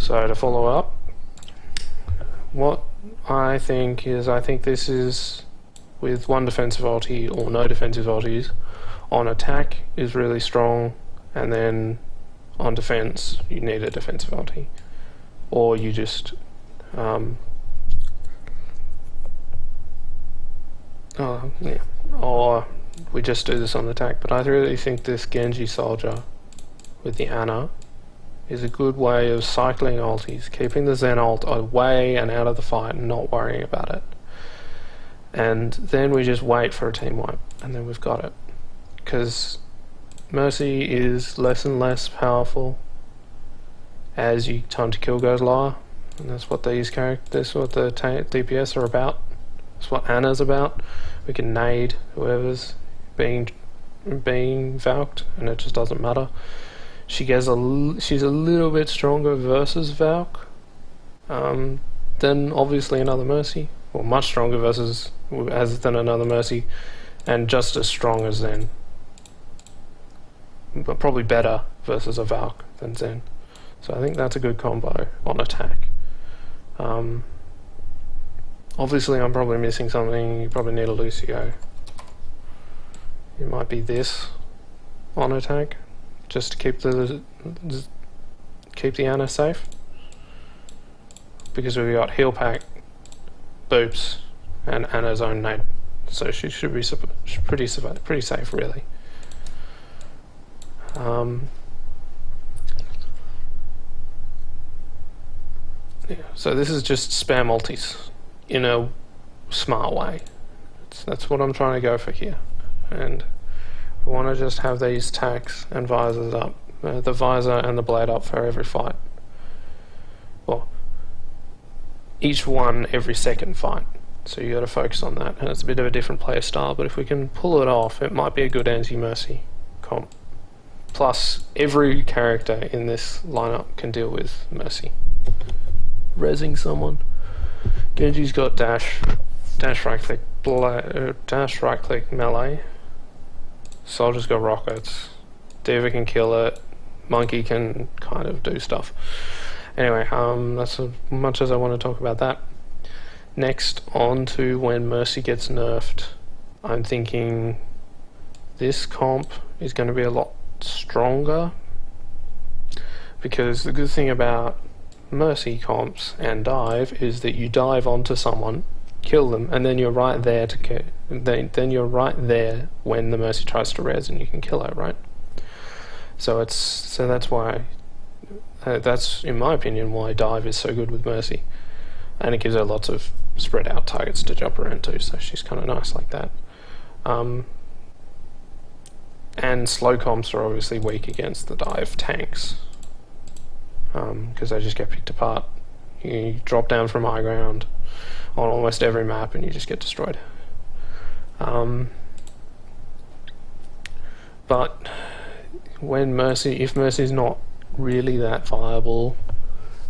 So to follow up, what I think this is with one defensive ulti or no defensive ultis. On attack is really strong, and then on defense you need a defensive ulti, or you just or we just do this on attack. But I really think this Genji soldier with the Ana is a good way of cycling ultis, keeping the Zen ult away and out of the fight and not worrying about it. And then we just wait for a team wipe, and then we've got it. Because Mercy is less and less powerful as your time to kill goes lower, and that's what these characters, that's what the DPS are about. That's what Ana's about. We can nade whoever's being Valked, and it just doesn't matter. She's a little bit stronger versus Valk than obviously another Mercy. Well, much stronger than another Mercy, and just as strong as Zen. But probably better versus a Valk than Zen. So I think that's a good combo on attack. Obviously I'm probably missing something. You probably need a Lucio. It might be this on attack, just to keep the Ana safe. Because we've got heal pack, boops, and Ana's own nade, so she should be pretty safe, really. Yeah, so this is just spam ultis in a smart way. That's what I'm trying to go for here, and I want to just have these tacks and visors up, the visor and the blade up for every fight. Well, each one every second fight. So you got to focus on that, and it's a bit of a different player style, but if we can pull it off, it might be a good anti-Mercy comp. Plus, every character in this lineup can deal with Mercy. Rezzing someone. Genji's got dash right click melee. Soldier's got rockets. D.Va can kill it. Monkey can kind of do stuff. Anyway, that's as much as I want to talk about that. Next, on to when Mercy gets nerfed. I'm thinking this comp is going to be a lot stronger, because the good thing about Mercy comps and dive is that you dive onto someone, kill them, and then you're right there then you're right there when the Mercy tries to res, and you can kill her, right? So that's why that's, in my opinion, why dive is so good with Mercy, and it gives her lots of spread out targets to jump around to, so she's kind of nice like that. And slow comps are obviously weak against the dive tanks, because they just get picked apart. You drop down from high ground on almost every map and you just get destroyed. But if Mercy's not really that viable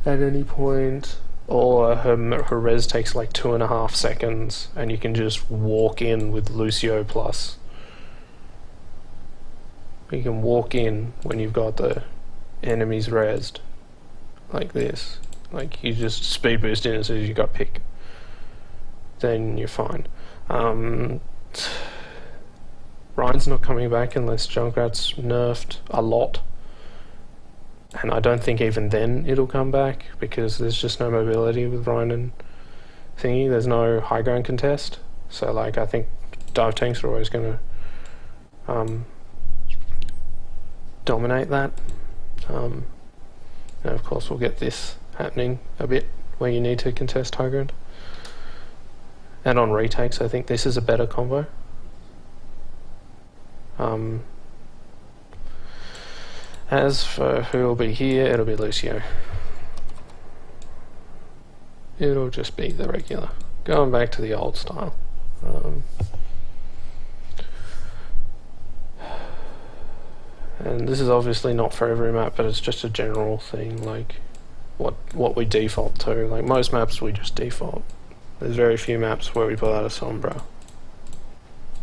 at any point, or her res takes like 2.5 seconds and you can just walk in with Lucio plus. You can walk in when you've got the enemies rezzed, like this. Like, you just speed boost in as soon as you got pick. Then you're fine. Ryan's not coming back unless Junkrat's nerfed a lot. And I don't think even then it'll come back, because there's just no mobility with Ryan and Thingy. There's no high ground contest. So, like, I think dive tanks are always going to dominate that. And of course we'll get this happening a bit, where you need to contest high ground. And on retakes, I think this is a better combo. As for who will be here, it'll be Lucio. It'll just be the regular. Going back to the old style. And this is obviously not for every map, but it's just a general thing, like what we default to. Like, most maps we just default. There's very few maps where we pull out a Sombra.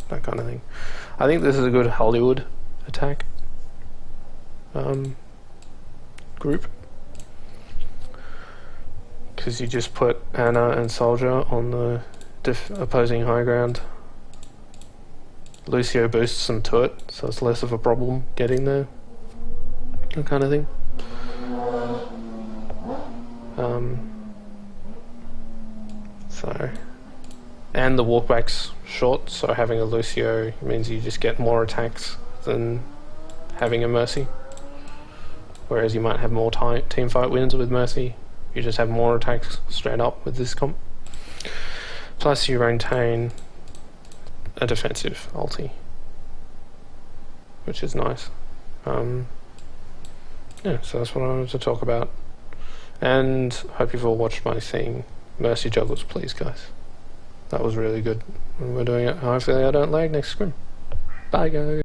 That kind of thing. I think this is a good Hollywood attack group. because you just put Anna and Soldier on the opposing high ground. Lucio boosts them to it, so it's less of a problem getting there. That kind of thing. And the walkback's short, so having a Lucio means you just get more attacks than having a Mercy. Whereas you might have more team fight wins with Mercy, you just have more attacks straight up with this comp. Plus you maintain a defensive ulti, which is nice. Yeah, so that's what I wanted to talk about. And hope you've all watched my thing, Mercy Juggles, please guys. That was really good. We're doing it. Hopefully I don't lag next scrim. Bye guys.